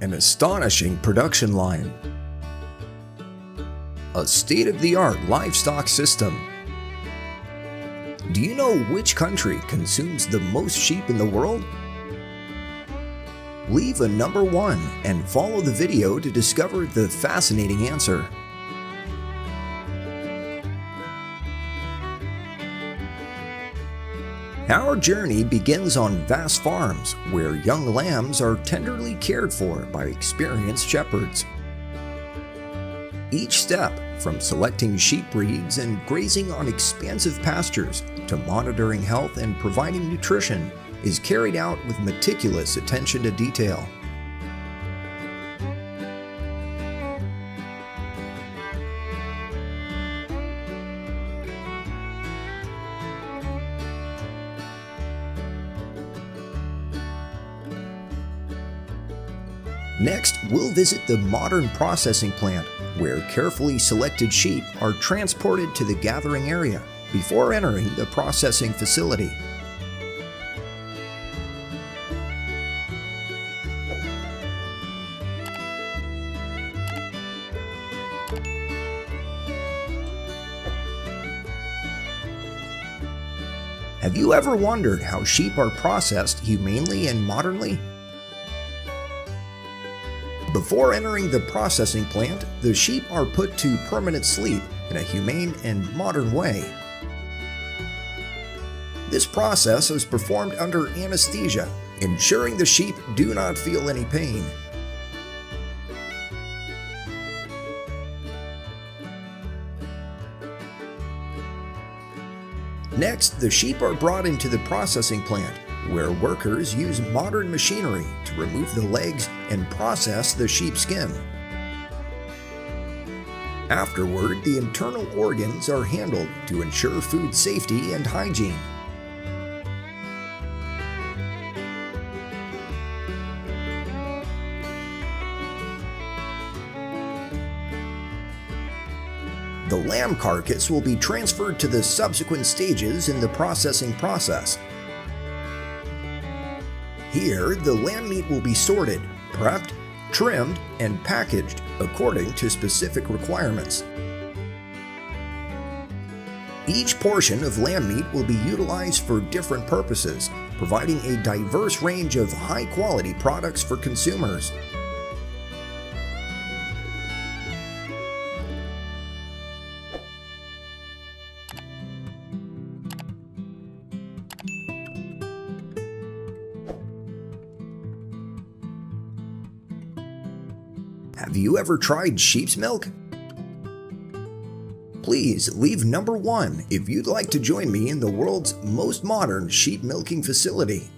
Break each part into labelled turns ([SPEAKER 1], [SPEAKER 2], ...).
[SPEAKER 1] An astonishing production line. A state-of-the-art livestock system. Do you know which country consumes the most sheep in the world? Leave a number 1 and follow the video to discover the fascinating answer. Our journey begins on vast farms where young lambs are tenderly cared for by experienced shepherds. Each step, from selecting sheep breeds and grazing on expansive pastures to monitoring health and providing nutrition, is carried out with meticulous attention to detail. Next, we'll visit the modern processing plant, where carefully selected sheep are transported to the gathering area before entering the processing facility. Have you ever wondered how sheep are processed humanely and modernly? Before entering the processing plant, the sheep are put to permanent sleep in a humane and modern way. This process is performed under anesthesia, ensuring the sheep do not feel any pain. Next, the sheep are brought into the processing plant, where workers use modern machinery to remove the legs and process the sheep skin. Afterward, the internal organs are handled to ensure food safety and hygiene. The lamb carcass will be transferred to the subsequent stages in the processing process. Here, the lamb meat will be sorted, prepped, trimmed, and packaged according to specific requirements. Each portion of lamb meat will be utilized for different purposes, providing a diverse range of high-quality products for consumers. Have you ever tried sheep's milk? Please leave number 1 if you'd like to join me in the world's most modern sheep milking facility.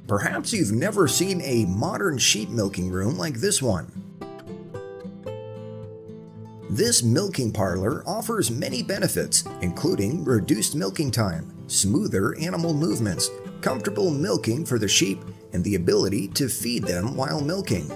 [SPEAKER 1] Perhaps you've never seen a modern sheep milking room like this one. This milking parlor offers many benefits, including reduced milking time, smoother animal movements, comfortable milking for the sheep, and the ability to feed them while milking.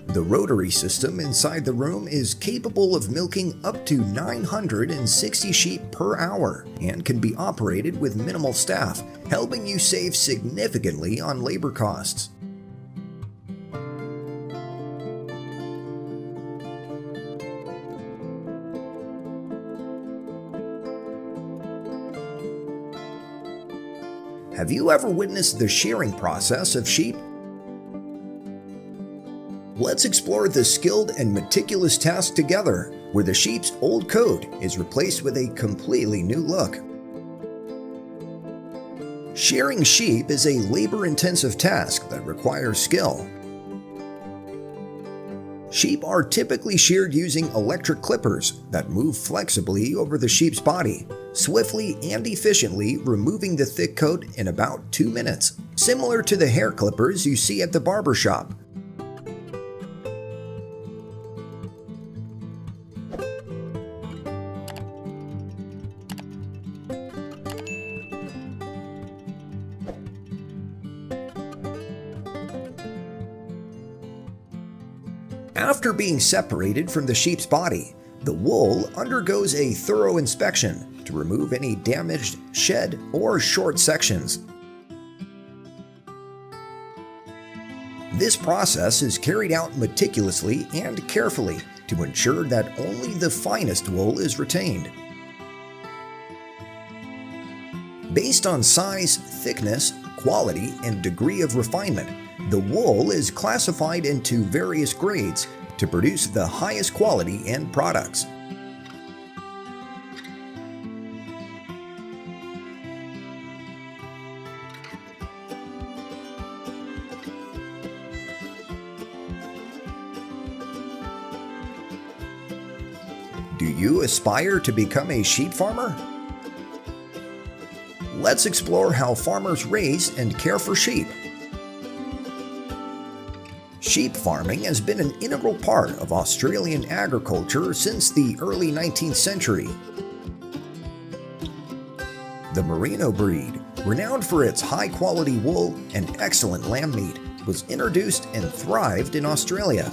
[SPEAKER 1] The rotary system inside the room is capable of milking up to 960 sheep per hour and can be operated with minimal staff, helping you save significantly on labor costs. Have you ever witnessed the shearing process of sheep? Let's explore the skilled and meticulous task together, where the sheep's old coat is replaced with a completely new look. Shearing sheep is a labor-intensive task that requires skill. Sheep are typically sheared using electric clippers that move flexibly over the sheep's body, swiftly and efficiently removing the thick coat in about 2 minutes, similar to the hair clippers you see at the barber shop. After being separated from the sheep's body, the wool undergoes a thorough inspection to remove any damaged, shed, or short sections. This process is carried out meticulously and carefully to ensure that only the finest wool is retained. Based on size, thickness, quality, and degree of refinement, the wool is classified into various grades to produce the highest quality end products. Do you aspire to become a sheep farmer? Let's explore how farmers raise and care for sheep. Sheep farming has been an integral part of Australian agriculture since the early 19th century. The Merino breed, renowned for its high-quality wool and excellent lamb meat, was introduced and thrived in Australia.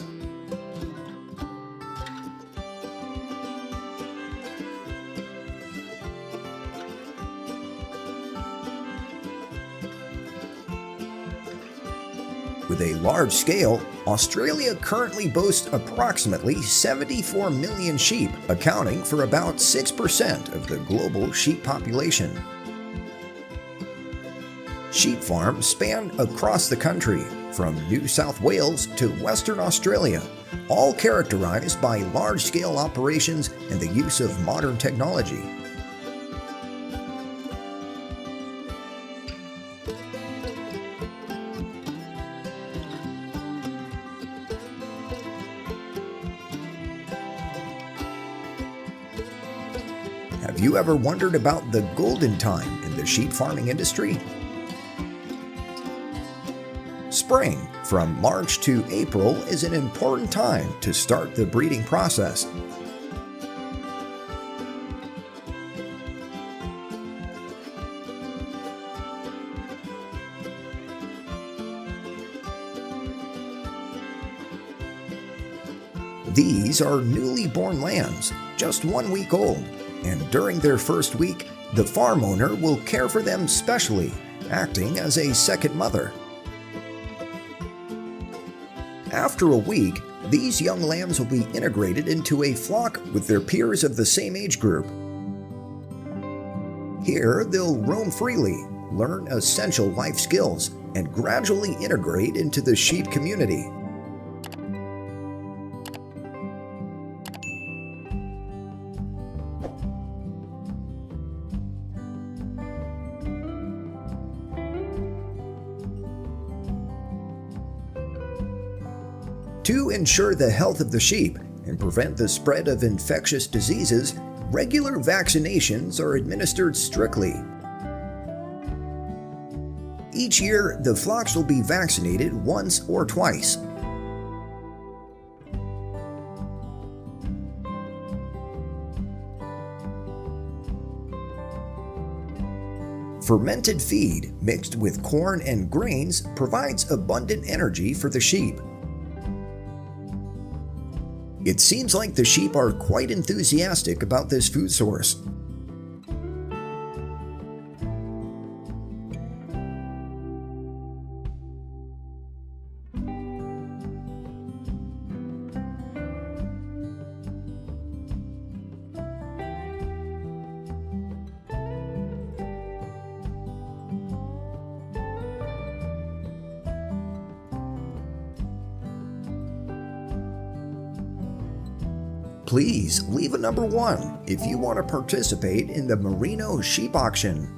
[SPEAKER 1] With a large scale, Australia currently boasts approximately 74 million sheep, accounting for about 6% of the global sheep population. Sheep farms span across the country, from New South Wales to Western Australia, all characterized by large-scale operations and the use of modern technology. Have you ever wondered about the golden time in the sheep farming industry? Spring, from March to April, is an important time to start the breeding process. These are newly born lambs, just 1 week old, and during their first week, the farm owner will care for them specially, acting as a second mother. After a week, these young lambs will be integrated into a flock with their peers of the same age group. Here, they'll roam freely, learn essential life skills, and gradually integrate into the sheep community. To ensure the health of the sheep and prevent the spread of infectious diseases, regular vaccinations are administered strictly. Each year, the flocks will be vaccinated once or twice. Fermented feed mixed with corn and grains provides abundant energy for the sheep. It seems like the sheep are quite enthusiastic about this food source. Please leave a number 1 if you want to participate in the Merino sheep auction.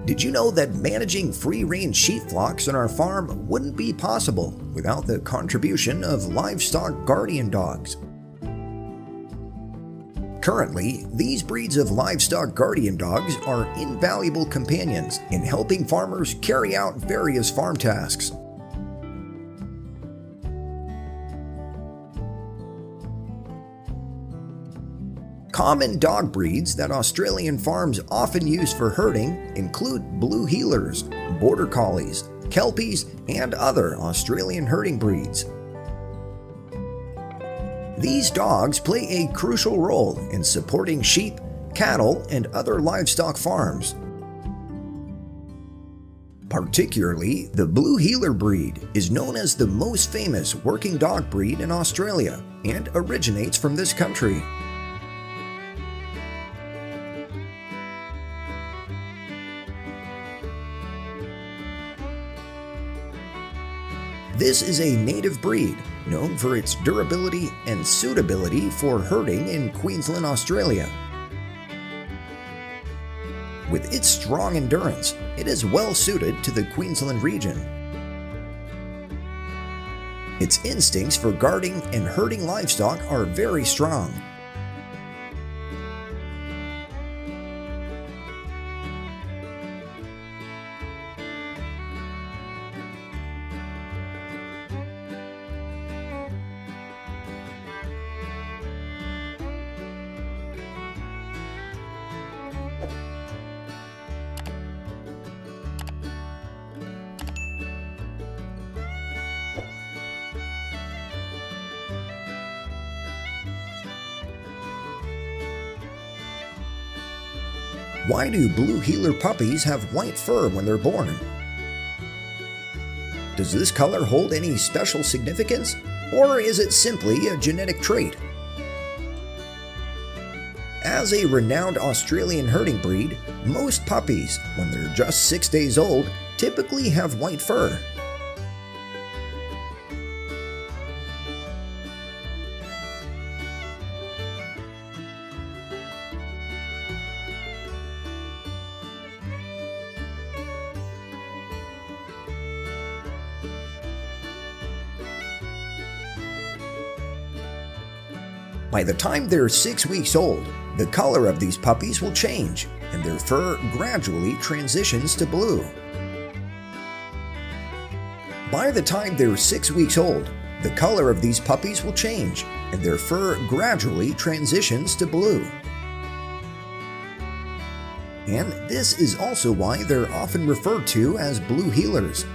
[SPEAKER 1] Did you know that managing free-range sheep flocks on our farm wouldn't be possible without the contribution of livestock guardian dogs? Currently, these breeds of livestock guardian dogs are invaluable companions in helping farmers carry out various farm tasks. Common dog breeds that Australian farms often use for herding include blue heelers, border collies, kelpies, and other Australian herding breeds. These dogs play a crucial role in supporting sheep, cattle, and other livestock farms. Particularly, the blue heeler breed is known as the most famous working dog breed in Australia and originates from this country. This is a native breed known for its durability and suitability for herding in Queensland, Australia. With its strong endurance, it is well suited to the Queensland region. Its instincts for guarding and herding livestock are very strong. Why do blue heeler puppies have white fur when they're born? Does this color hold any special significance, or is it simply a genetic trait? As a renowned Australian herding breed, most puppies, when they're just 6 days old, typically have white fur. By the time they're 6 weeks old, the color of these puppies will change, and their fur gradually transitions to blue. By the time they're 6 weeks old, the color of these puppies will change, and their fur gradually transitions to blue. And this is also why they're often referred to as blue heelers.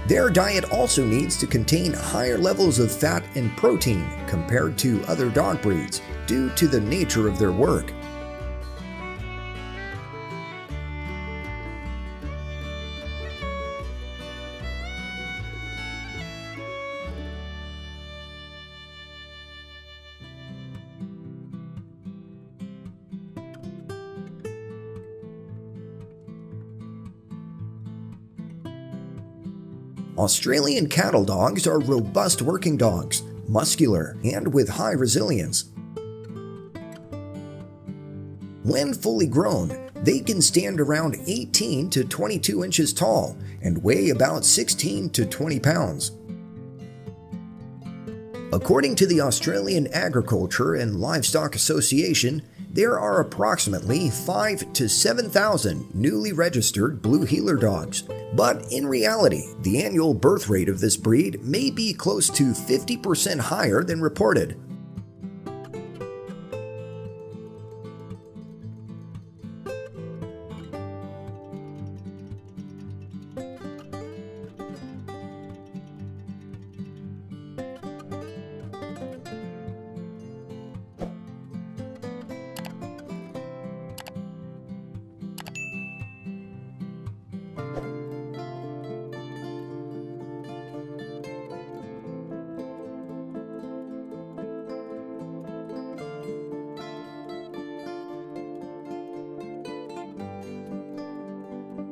[SPEAKER 1] Their diet also needs to contain higher levels of fat and protein compared to other dog breeds due to the nature of their work. Australian cattle dogs are robust working dogs, muscular, and with high resilience. When fully grown, they can stand around 18 to 22 inches tall and weigh about 16 to 20 pounds. According to the Australian Agriculture and Livestock Association, there are approximately 5,000 to 7,000 newly registered blue heeler dogs, but in reality, the annual birth rate of this breed may be close to 50% higher than reported.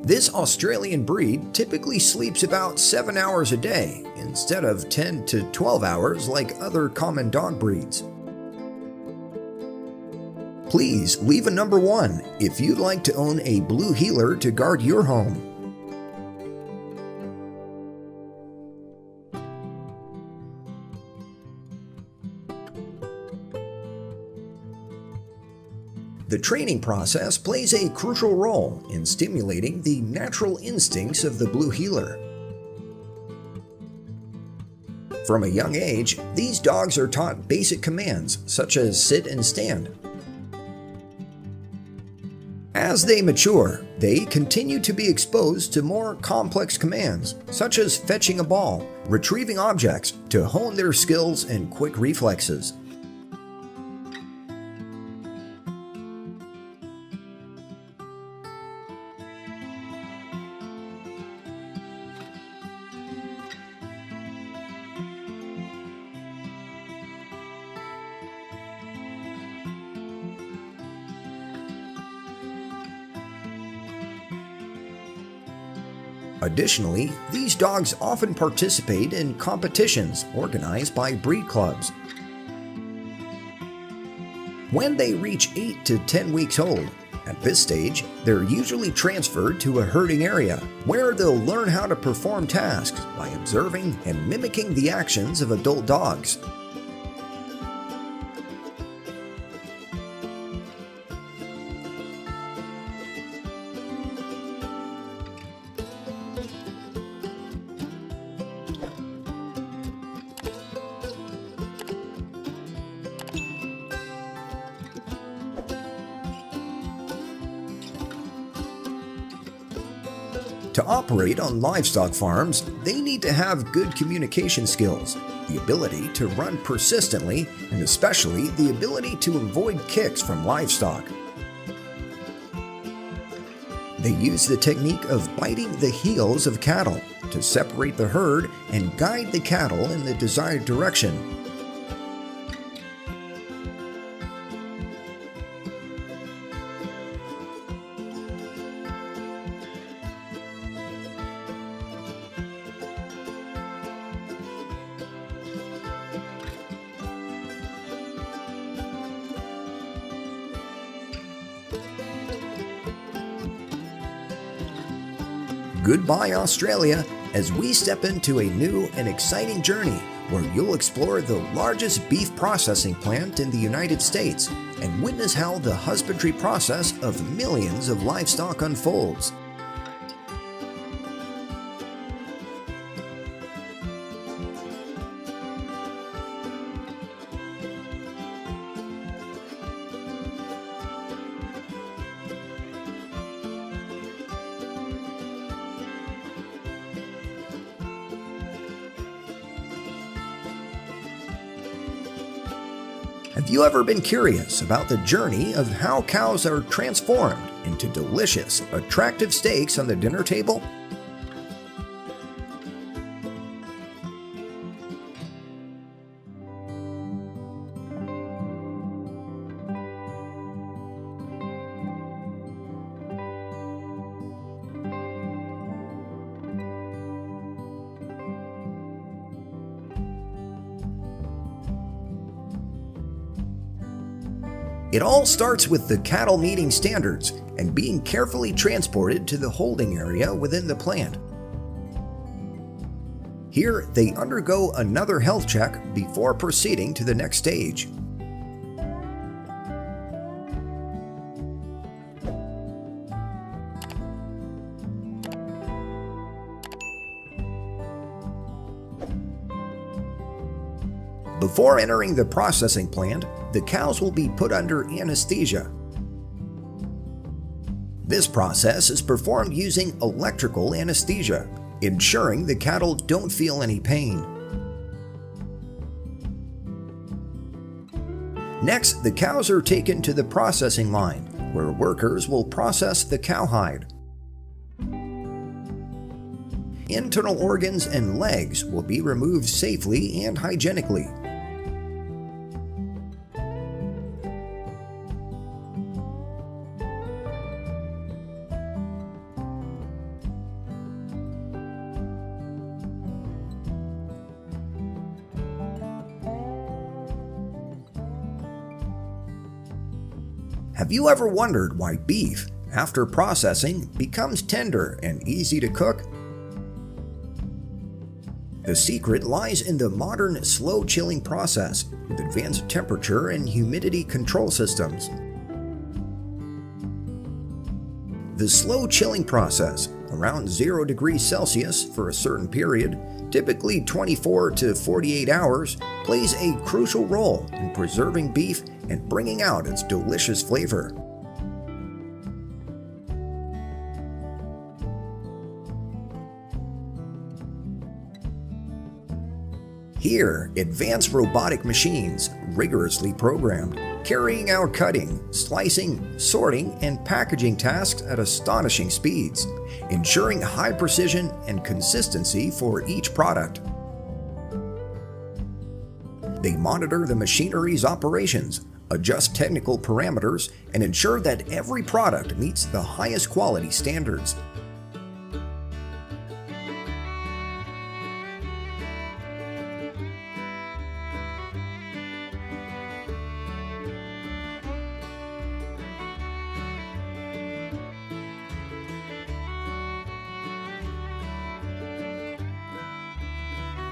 [SPEAKER 1] This Australian breed typically sleeps about 7 hours a day instead of 10 to 12 hours like other common dog breeds. Please leave a number 1 if you'd like to own a blue heeler to guard your home. The training process plays a crucial role in stimulating the natural instincts of the blue heeler. From a young age, these dogs are taught basic commands such as sit and stand. As they mature, they continue to be exposed to more complex commands, such as fetching a ball, retrieving objects, to hone their skills and quick reflexes. Additionally, these dogs often participate in competitions organized by breed clubs. When they reach 8 to 10 weeks old, at this stage, they're usually transferred to a herding area, where they'll learn how to perform tasks by observing and mimicking the actions of adult dogs. To operate on livestock farms, they need to have good communication skills, the ability to run persistently, and especially the ability to avoid kicks from livestock. They use the technique of biting the heels of cattle to separate the herd and guide the cattle in the desired direction. Goodbye, Australia, as we step into a new and exciting journey where you'll explore the largest beef processing plant in the United States and witness how the husbandry process of millions of livestock unfolds. Have you ever been curious about the journey of how cows are transformed into delicious, attractive steaks on the dinner table? It all starts with the cattle meeting standards and being carefully transported to the holding area within the plant. Here, they undergo another health check before proceeding to the next stage. Before entering the processing plant, the cows will be put under anesthesia. This process is performed using electrical anesthesia, ensuring the cattle don't feel any pain. Next, the cows are taken to the processing line, where workers will process the cowhide. Internal organs and legs will be removed safely and hygienically. Have you ever wondered why beef, after processing, becomes tender and easy to cook? The secret lies in the modern slow chilling process with advanced temperature and humidity control systems. The slow chilling process, around 0 degrees Celsius for a certain period, typically 24 to 48 hours, plays a crucial role in preserving beef and bringing out its delicious flavor. Here, advanced robotic machines, rigorously programmed, carrying out cutting, slicing, sorting, and packaging tasks at astonishing speeds, ensuring high precision and consistency for each product. They monitor the machinery's operations, adjust technical parameters, and ensure that every product meets the highest quality standards.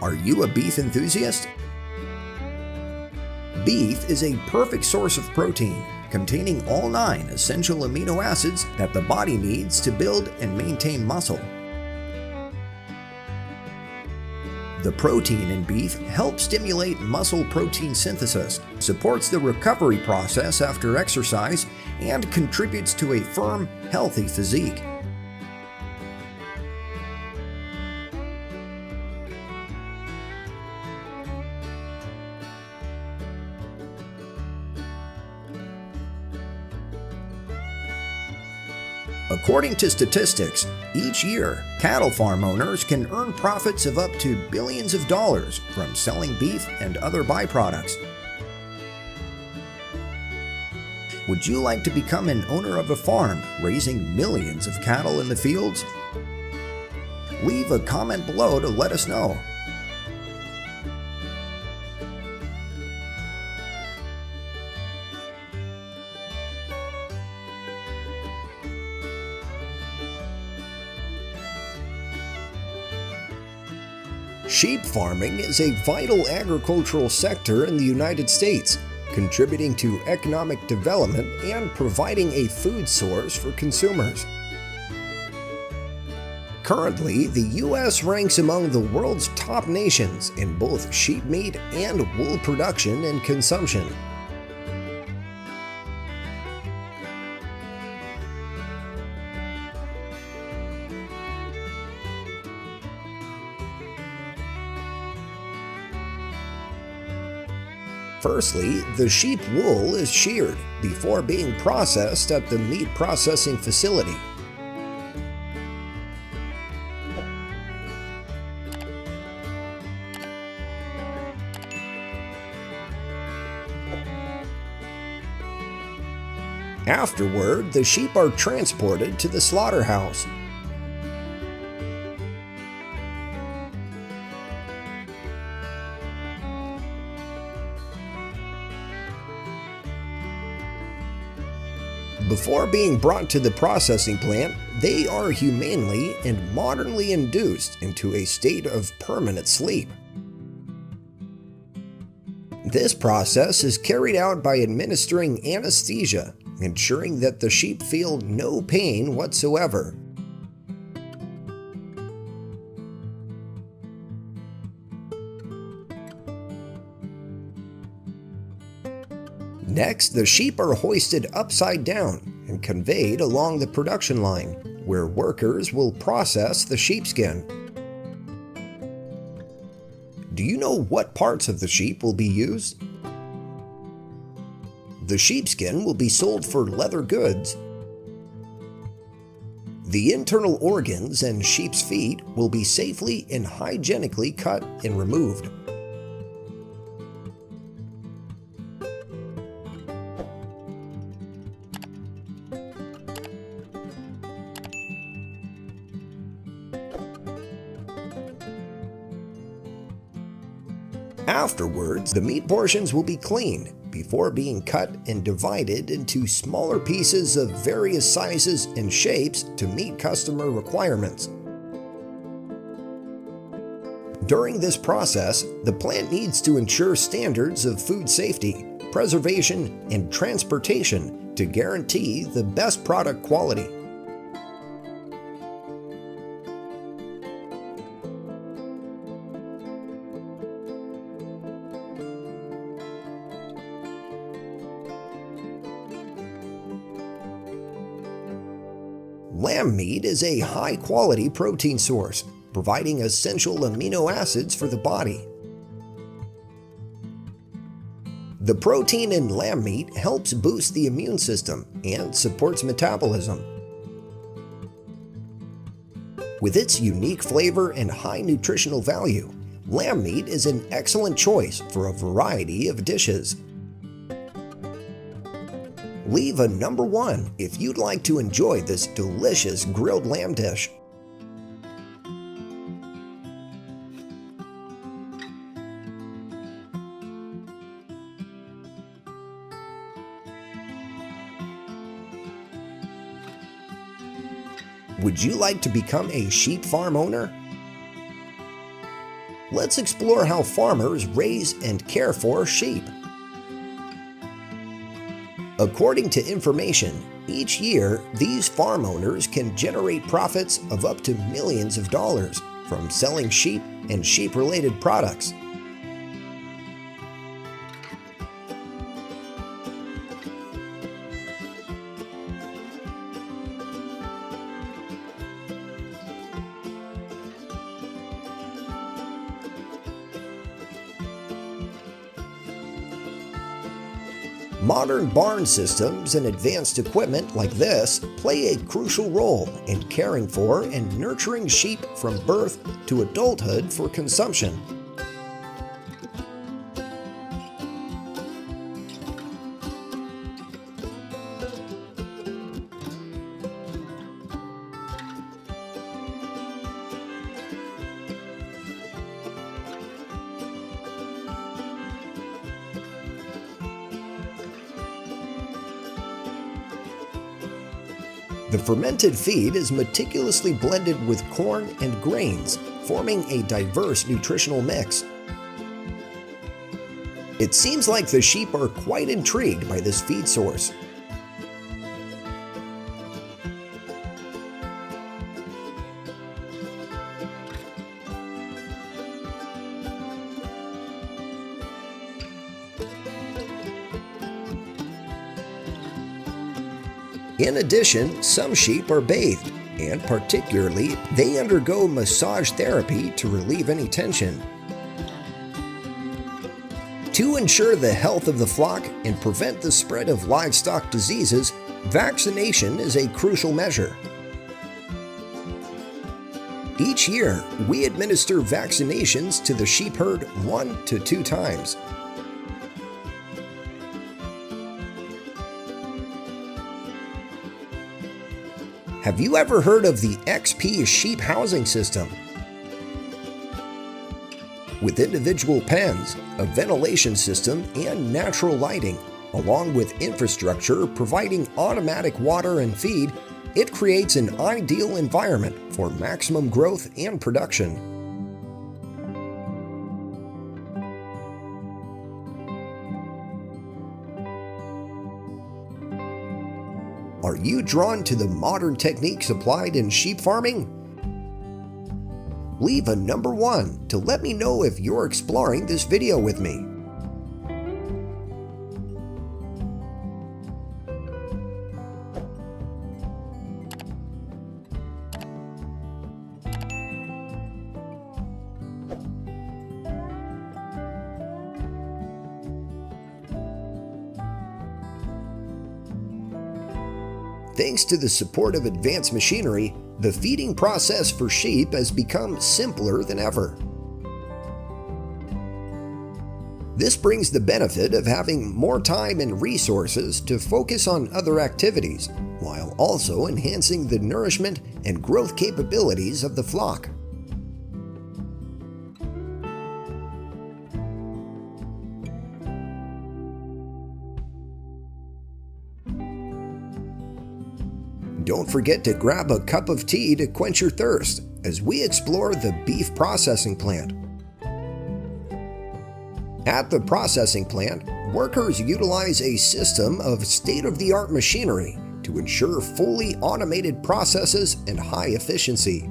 [SPEAKER 1] Are you a beef enthusiast? Beef is a perfect source of protein, containing all 9 essential amino acids that the body needs to build and maintain muscle. The protein in beef helps stimulate muscle protein synthesis, supports the recovery process after exercise, and contributes to a firm, healthy physique. According to statistics, each year, cattle farm owners can earn profits of up to billions of dollars from selling beef and other byproducts. Would you like to become an owner of a farm raising millions of cattle in the fields? Leave a comment below to let us know. Sheep farming is a vital agricultural sector in the United States, contributing to economic development and providing a food source for consumers. Currently, the U.S. ranks among the world's top nations in both sheep meat and wool production and consumption. Firstly, the sheep wool is sheared before being processed at the meat processing facility. Afterward, the sheep are transported to the slaughterhouse. Before being brought to the processing plant, they are humanely and modernly induced into a state of permanent sleep. This process is carried out by administering anesthesia, ensuring that the sheep feel no pain whatsoever. Next, the sheep are hoisted upside down and conveyed along the production line, where workers will process the sheepskin. Do you know what parts of the sheep will be used? The sheepskin will be sold for leather goods. The internal organs and sheep's feet will be safely and hygienically cut and removed. Afterwards, the meat portions will be cleaned before being cut and divided into smaller pieces of various sizes and shapes to meet customer requirements. During this process, the plant needs to ensure standards of food safety, preservation, and transportation to guarantee the best product quality. Lamb meat is a high-quality protein source, providing essential amino acids for the body. The protein in lamb meat helps boost the immune system and supports metabolism. With its unique flavor and high nutritional value, lamb meat is an excellent choice for a variety of dishes. Leave a number 1 if you'd like to enjoy this delicious grilled lamb dish. Would you like to become a sheep farm owner? Let's explore how farmers raise and care for sheep. According to information, each year these farm owners can generate profits of up to millions of dollars from selling sheep and sheep-related products. Modern barn systems and advanced equipment like this play a crucial role in caring for and nurturing sheep from birth to adulthood for consumption. The fermented feed is meticulously blended with corn and grains, forming a diverse nutritional mix. It seems like the sheep are quite intrigued by this feed source. In addition, some sheep are bathed, and particularly, they undergo massage therapy to relieve any tension. To ensure the health of the flock and prevent the spread of livestock diseases, vaccination is a crucial measure. Each year, we administer vaccinations to the sheep herd 1 to 2 times. Have you ever heard of the XP sheep housing system? With individual pens, a ventilation system, and natural lighting, along with infrastructure providing automatic water and feed, it creates an ideal environment for maximum growth and production. Are you drawn to the modern techniques applied in sheep farming? Leave a number 1 to let me know if you're exploring this video with me. Thanks to the support of advanced machinery, the feeding process for sheep has become simpler than ever. This brings the benefit of having more time and resources to focus on other activities, while also enhancing the nourishment and growth capabilities of the flock. Don't forget to grab a cup of tea to quench your thirst as we explore the beef processing plant. At the processing plant, workers utilize a system of state-of-the-art machinery to ensure fully automated processes and high efficiency.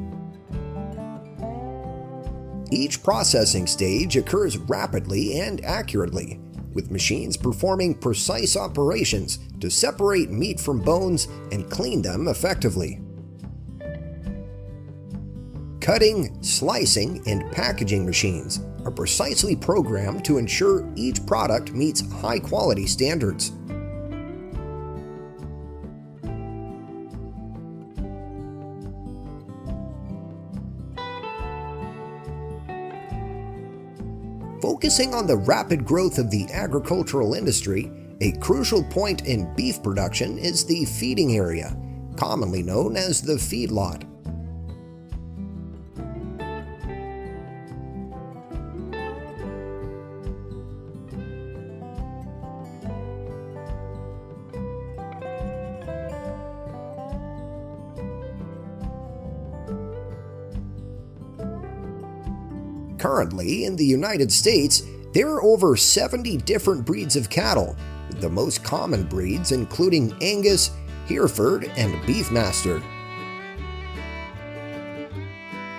[SPEAKER 1] Each processing stage occurs rapidly and accurately, with machines performing precise operations to separate meat from bones and clean them effectively. Cutting, slicing, and packaging machines are precisely programmed to ensure each product meets high-quality standards. Focusing on the rapid growth of the agricultural industry, a crucial point in beef production is the feeding area, commonly known as the feedlot. Currently, in the United States, there are over 70 different breeds of cattle, with the most common breeds including Angus, Hereford, and Beefmaster.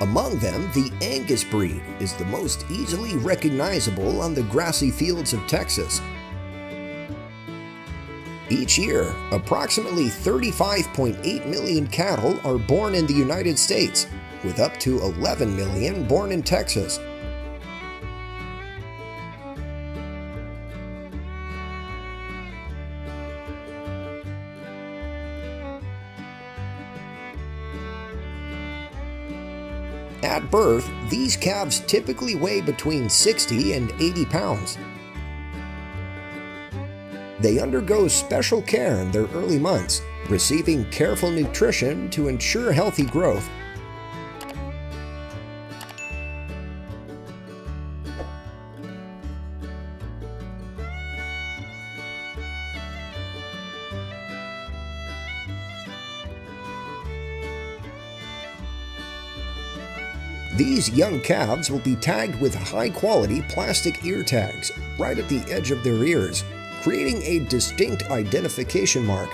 [SPEAKER 1] Among them, the Angus breed is the most easily recognizable on the grassy fields of Texas. Each year, approximately 35.8 million cattle are born in the United States, with up to 11 million born in Texas. At birth, these calves typically weigh between 60 and 80 pounds. They undergo special care in their early months, receiving careful nutrition to ensure healthy growth. These young calves will be tagged with high-quality plastic ear tags right at the edge of their ears, creating a distinct identification mark.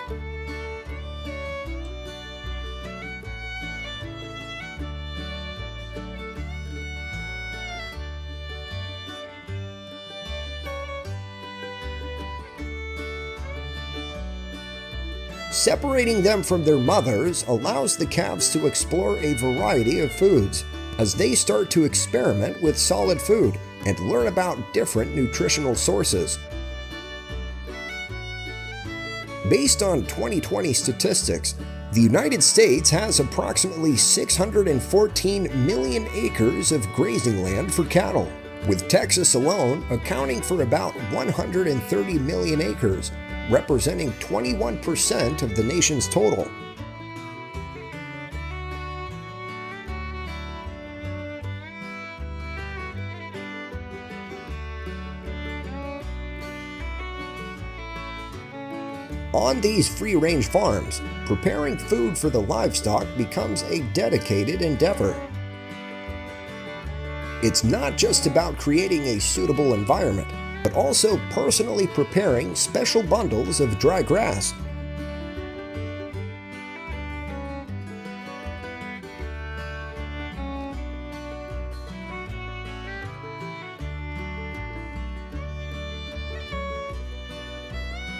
[SPEAKER 1] Separating them from their mothers allows the calves to explore a variety of foods, as they start to experiment with solid food and learn about different nutritional sources. Based on 2020 statistics, the United States has approximately 614 million acres of grazing land for cattle, with Texas alone accounting for about 130 million acres, representing 21% of the nation's total. On these free-range farms, preparing food for the livestock becomes a dedicated endeavor. It's not just about creating a suitable environment, but also personally preparing special bundles of dry grass.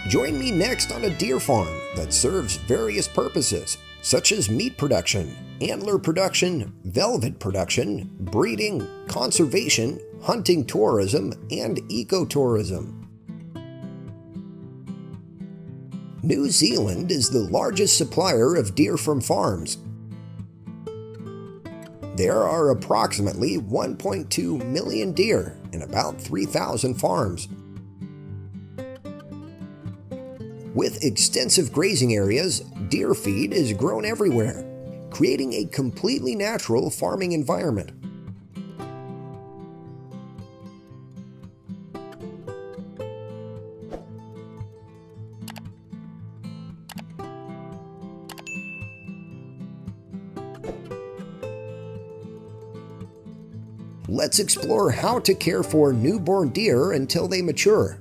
[SPEAKER 1] Join me next on a deer farm that serves various purposes, such as meat production, antler production, velvet production, breeding, conservation, hunting tourism, and ecotourism. New Zealand is the largest supplier of deer from farms. There are approximately 1.2 million deer in about 3,000 farms. With extensive grazing areas, deer feed is grown everywhere, creating a completely natural farming environment. Let's explore how to care for newborn deer until they mature.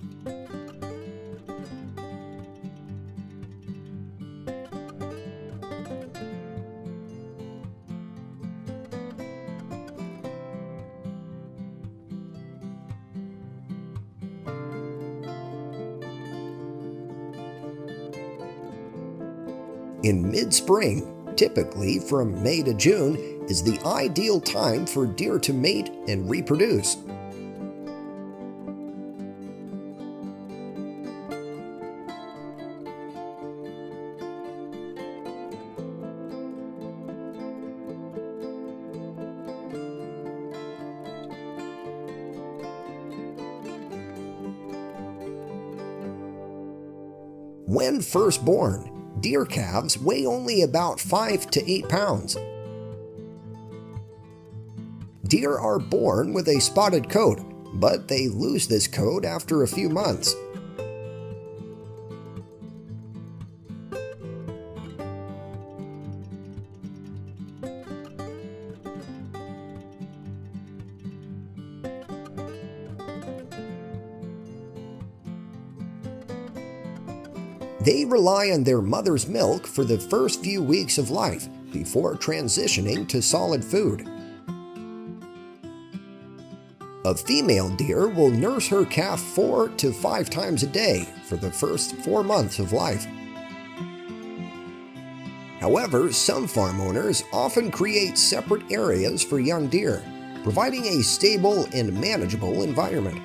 [SPEAKER 1] In mid-spring, typically from May to June, is the ideal time for deer to mate and reproduce. When first born, deer calves weigh only about 5 to 8 pounds. Deer are born with a spotted coat, but they lose this coat after a few months. They rely on their mother's milk for the first few weeks of life before transitioning to solid food. A female deer will nurse her calf 4 to 5 times a day for the first 4 months of life. However, some farm owners often create separate areas for young deer, providing a stable and manageable environment.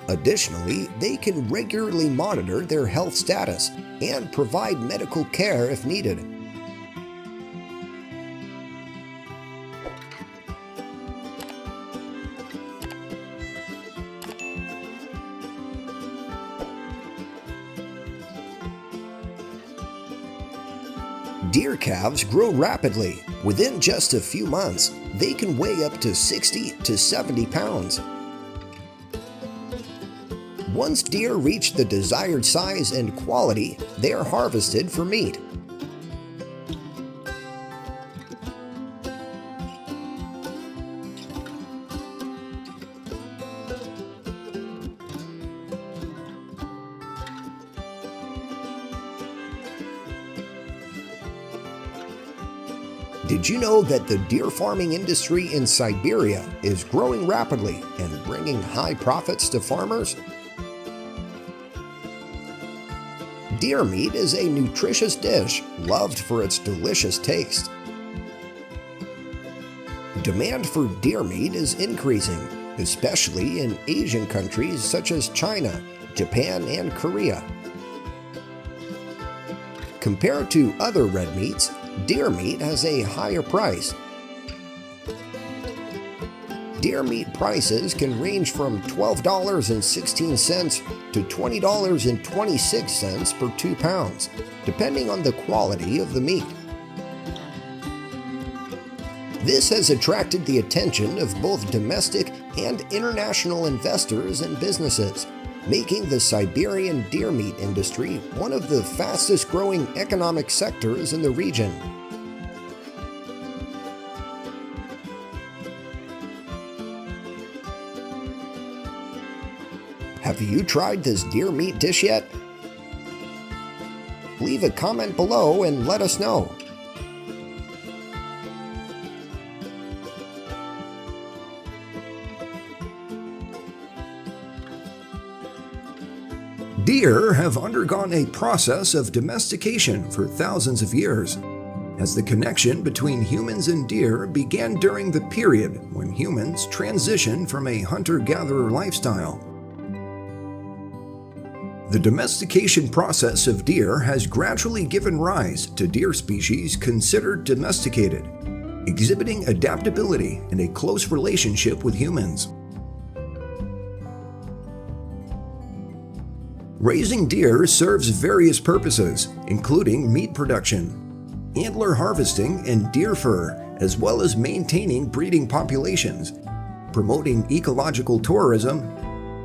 [SPEAKER 1] Additionally, they can regularly monitor their health status and provide medical care if needed. Deer calves grow rapidly. Within just a few months, they can weigh up to 60 to 70 pounds. Once deer reach the desired size and quality, they are harvested for meat. Did you know that the deer farming industry in Siberia is growing rapidly and bringing high profits to farmers? Deer meat is a nutritious dish loved for its delicious taste. Demand for deer meat is increasing, especially in Asian countries such as China, Japan, and Korea. Compared to other red meats, deer meat has a higher price. Deer meat prices can range from $12.16 to $20.26 per 2 pounds, depending on the quality of the meat. This has attracted the attention of both domestic and international investors and businesses, making the Siberian deer meat industry one of the fastest growing economic sectors in the region. Have you tried this deer meat dish yet? Leave a comment below and let us know. Deer have undergone a process of domestication for thousands of years, as the connection between humans and deer began during the period when humans transitioned from a hunter-gatherer lifestyle. The domestication process of deer has gradually given rise to deer species considered domesticated, exhibiting adaptability and a close relationship with humans. Raising deer serves various purposes, including meat production, antler harvesting, and deer fur, as well as maintaining breeding populations, promoting ecological tourism,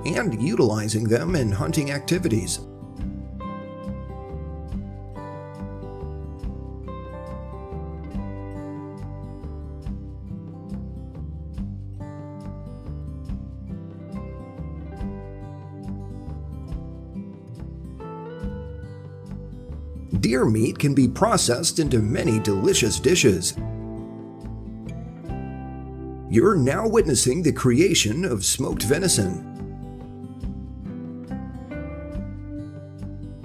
[SPEAKER 1] and utilizing them in hunting activities. Deer meat can be processed into many delicious dishes. You're now witnessing the creation of smoked venison.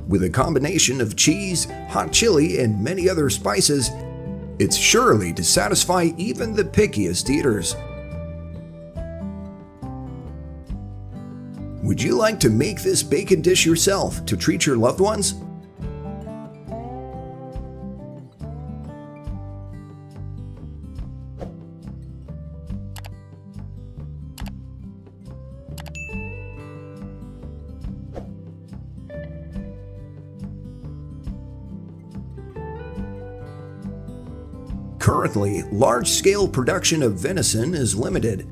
[SPEAKER 1] With a combination of cheese, hot chili, and many other spices, It's surely to satisfy even the pickiest eaters. Would you like to make this bacon dish yourself to treat your loved ones? Currently, large-scale production of venison is limited,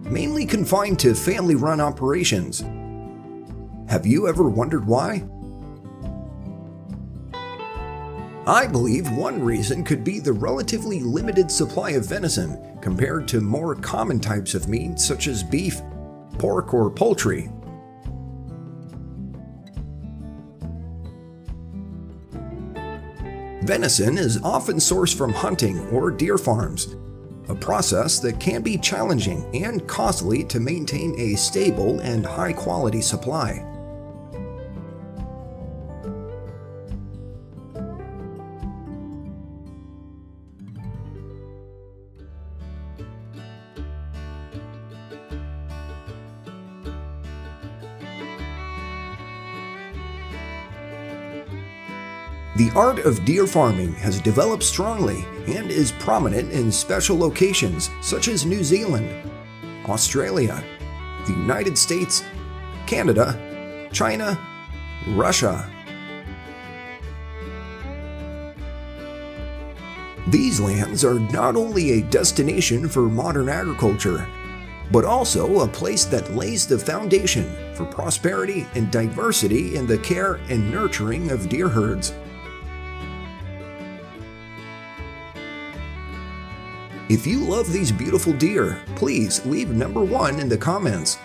[SPEAKER 1] mainly confined to family-run operations. Have you ever wondered why? I believe one reason could be the relatively limited supply of venison compared to more common types of meat such as beef, pork, or poultry. Venison is often sourced from hunting or deer farms, a process that can be challenging and costly to maintain a stable and high-quality supply. The art of deer farming has developed strongly and is prominent in special locations such as New Zealand, Australia, the United States, Canada, China, Russia. These lands are not only a destination for modern agriculture, but also a place that lays the foundation for prosperity and diversity in the care and nurturing of deer herds. If you love these beautiful deer, please leave number 1 in the comments.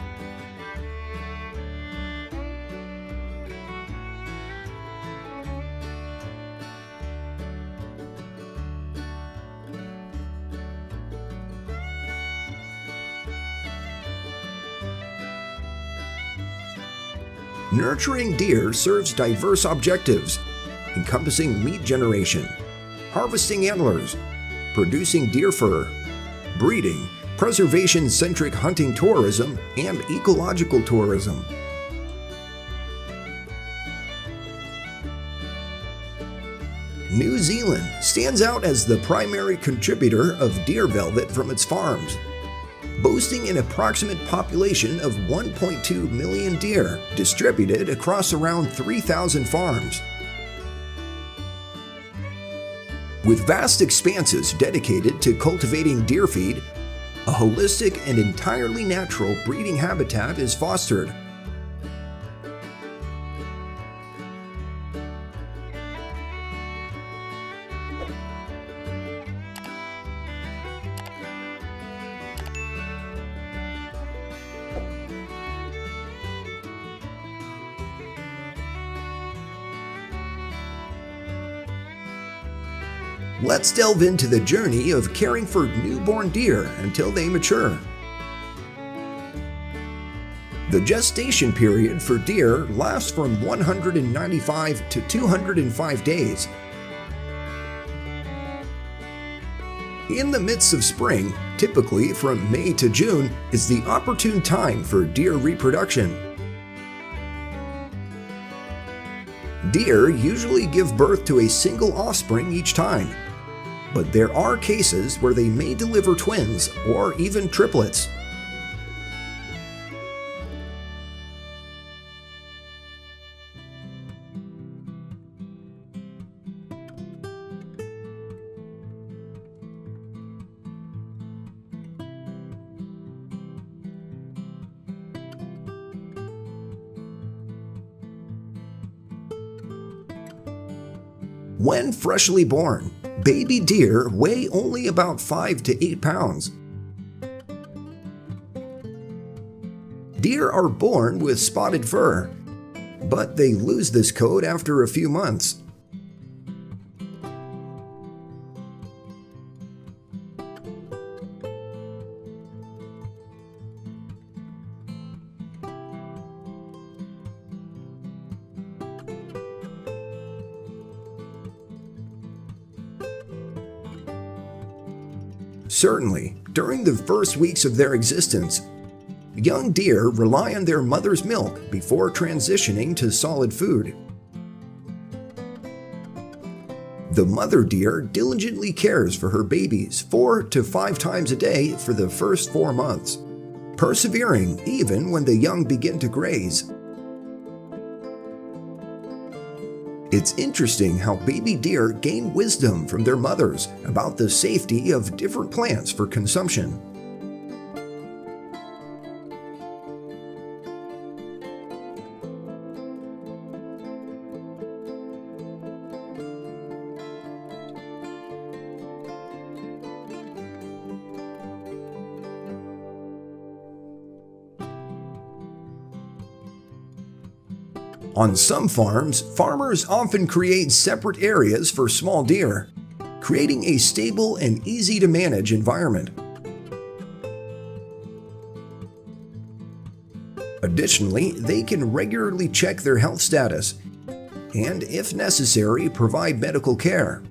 [SPEAKER 1] Nurturing deer serves diverse objectives, encompassing meat generation, harvesting antlers, producing deer fur, breeding, preservation-centric hunting tourism, and ecological tourism. New Zealand stands out as the primary contributor of deer velvet from its farms, boasting an approximate population of 1.2 million deer distributed across around 3,000 farms. With vast expanses dedicated to cultivating deer feed, a holistic and entirely natural breeding habitat is fostered. Let's delve into the journey of caring for newborn deer until they mature. The gestation period for deer lasts from 195 to 205 days. In the midst of spring, typically from May to June, is the opportune time for deer reproduction. Deer usually give birth to a single offspring each time, but there are cases where they may deliver twins or even triplets. When freshly born, baby deer weigh only about 5 to 8 pounds. Deer are born with spotted fur, but they lose this coat after a few months. Certainly, during the first weeks of their existence, young deer rely on their mother's milk before transitioning to solid food. The mother deer diligently cares for her babies 4 to 5 times a day for the first 4 months, persevering even when the young begin to graze. It's interesting how baby deer gain wisdom from their mothers about the safety of different plants for consumption. On some farms, farmers often create separate areas for small deer, creating a stable and easy-to-manage environment. Additionally, they can regularly check their health status and, if necessary, provide medical care.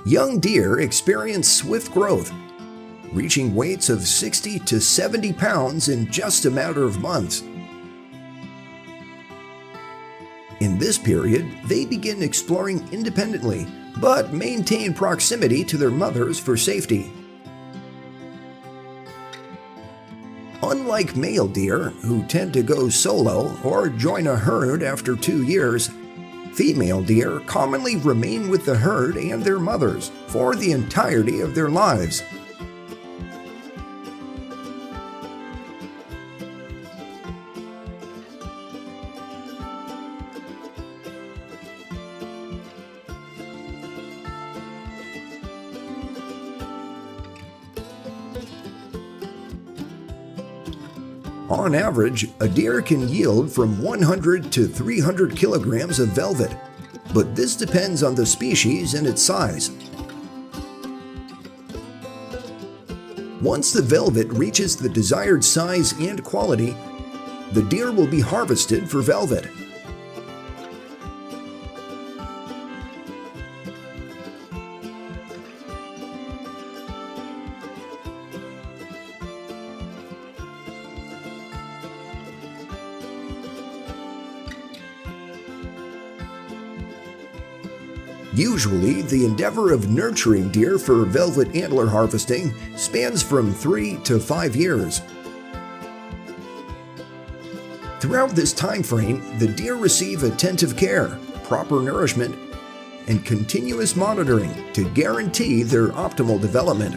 [SPEAKER 1] Young deer experience swift growth, reaching weights of 60 to 70 pounds in just a matter of months. In this period, they begin exploring independently, but maintain proximity to their mothers for safety. Unlike male deer, who tend to go solo or join a herd after 2 years, female deer commonly remain with the herd and their mothers for the entirety of their lives. On average, a deer can yield from 100 to 300 kilograms of velvet, but this depends on the species and its size. Once the velvet reaches the desired size and quality, the deer will be harvested for velvet. Usually, the endeavor of nurturing deer for velvet antler harvesting spans from 3 to 5 years. Throughout this time frame, the deer receive attentive care, proper nourishment, and continuous monitoring to guarantee their optimal development.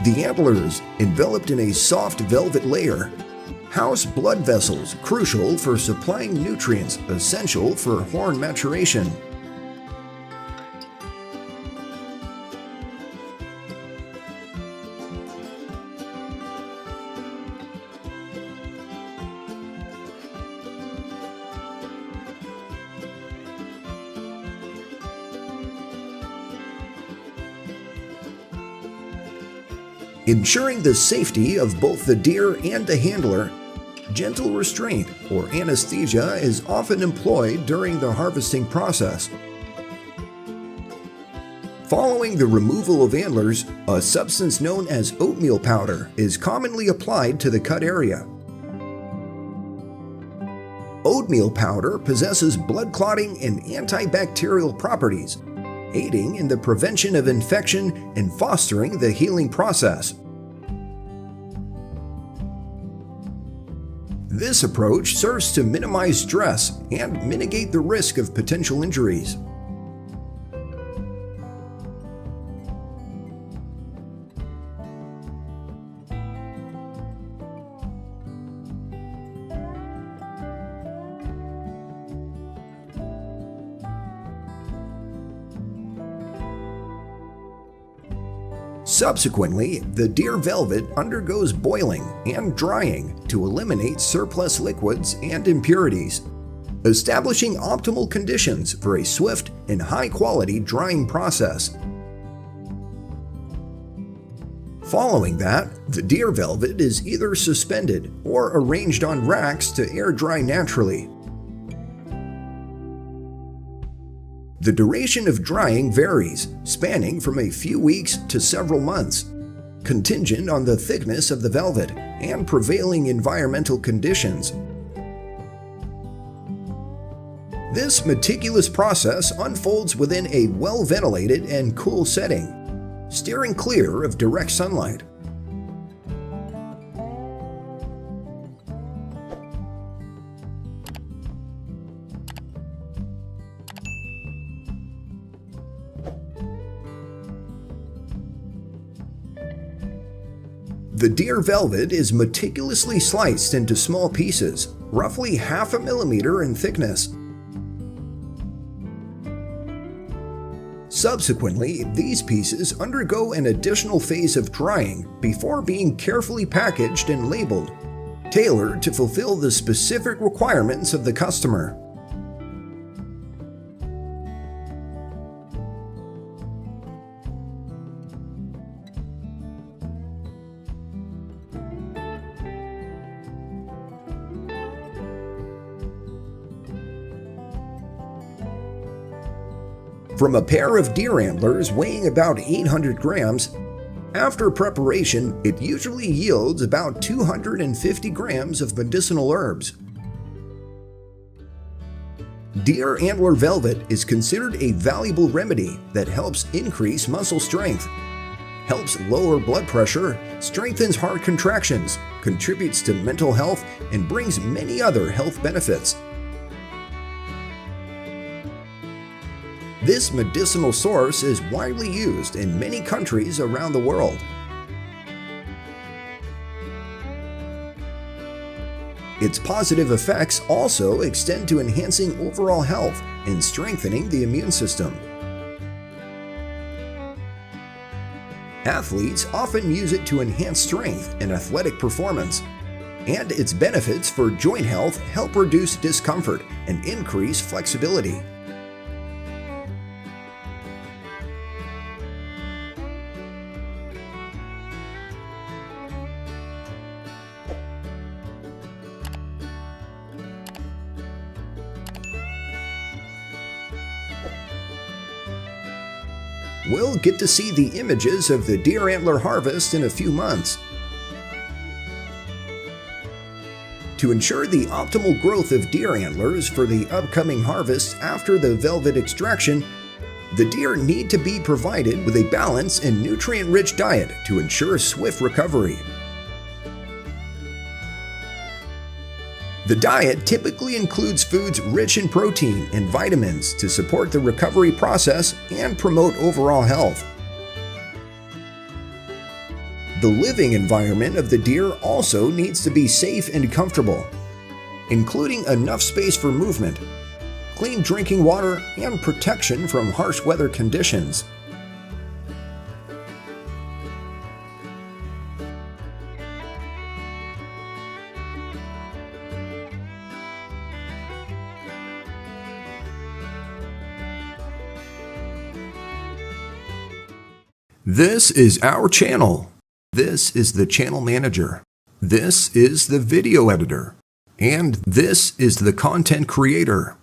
[SPEAKER 1] The antlers, enveloped in a soft velvet layer, house blood vessels crucial for supplying nutrients essential for horn maturation. Ensuring the safety of both the deer and the handler, gentle restraint or anesthesia is often employed during the harvesting process. Following the removal of antlers, a substance known as oatmeal powder is commonly applied to the cut area. Oatmeal powder possesses blood clotting and antibacterial properties, aiding in the prevention of infection and fostering the healing process. This approach serves to minimize stress and mitigate the risk of potential injuries. Subsequently, the deer velvet undergoes boiling and drying to eliminate surplus liquids and impurities. establishing optimal conditions for a swift and high-quality drying process. Following that, the deer velvet is either suspended or arranged on racks to air dry naturally. The duration of drying varies, spanning from a few weeks to several months, contingent on the thickness of the velvet and prevailing environmental conditions. This meticulous process unfolds within a well-ventilated and cool setting, steering clear of direct sunlight. The deer velvet is meticulously sliced into small pieces, roughly 0.5 millimeter in thickness. Subsequently, these pieces undergo an additional phase of drying before being carefully packaged and labeled, tailored to fulfill the specific requirements of the customer. From a pair of deer antlers weighing about 800 grams, after preparation, it usually yields about 250 grams of medicinal herbs. Deer antler velvet is considered a valuable remedy that helps increase muscle strength, helps lower blood pressure, strengthens heart contractions, contributes to mental health, and brings many other health benefits. This medicinal source is widely used in many countries around the world. Its positive effects also extend to enhancing overall health and strengthening the immune system. Athletes often use it to enhance strength and athletic performance, and its benefits for joint health help reduce discomfort and increase flexibility. We'll get to see the images of the deer antler harvest in a few months. To ensure the optimal growth of deer antlers for the upcoming harvest after the velvet extraction, the deer need to be provided with a balanced and nutrient-rich diet to ensure swift recovery. The diet typically includes foods rich in protein and vitamins to support the recovery process and promote overall health. The living environment of the deer also needs to be safe and comfortable, including enough space for movement, clean drinking water, and protection from harsh weather conditions. This is our channel. This is the channel manager. This is the video editor. And this is the content creator.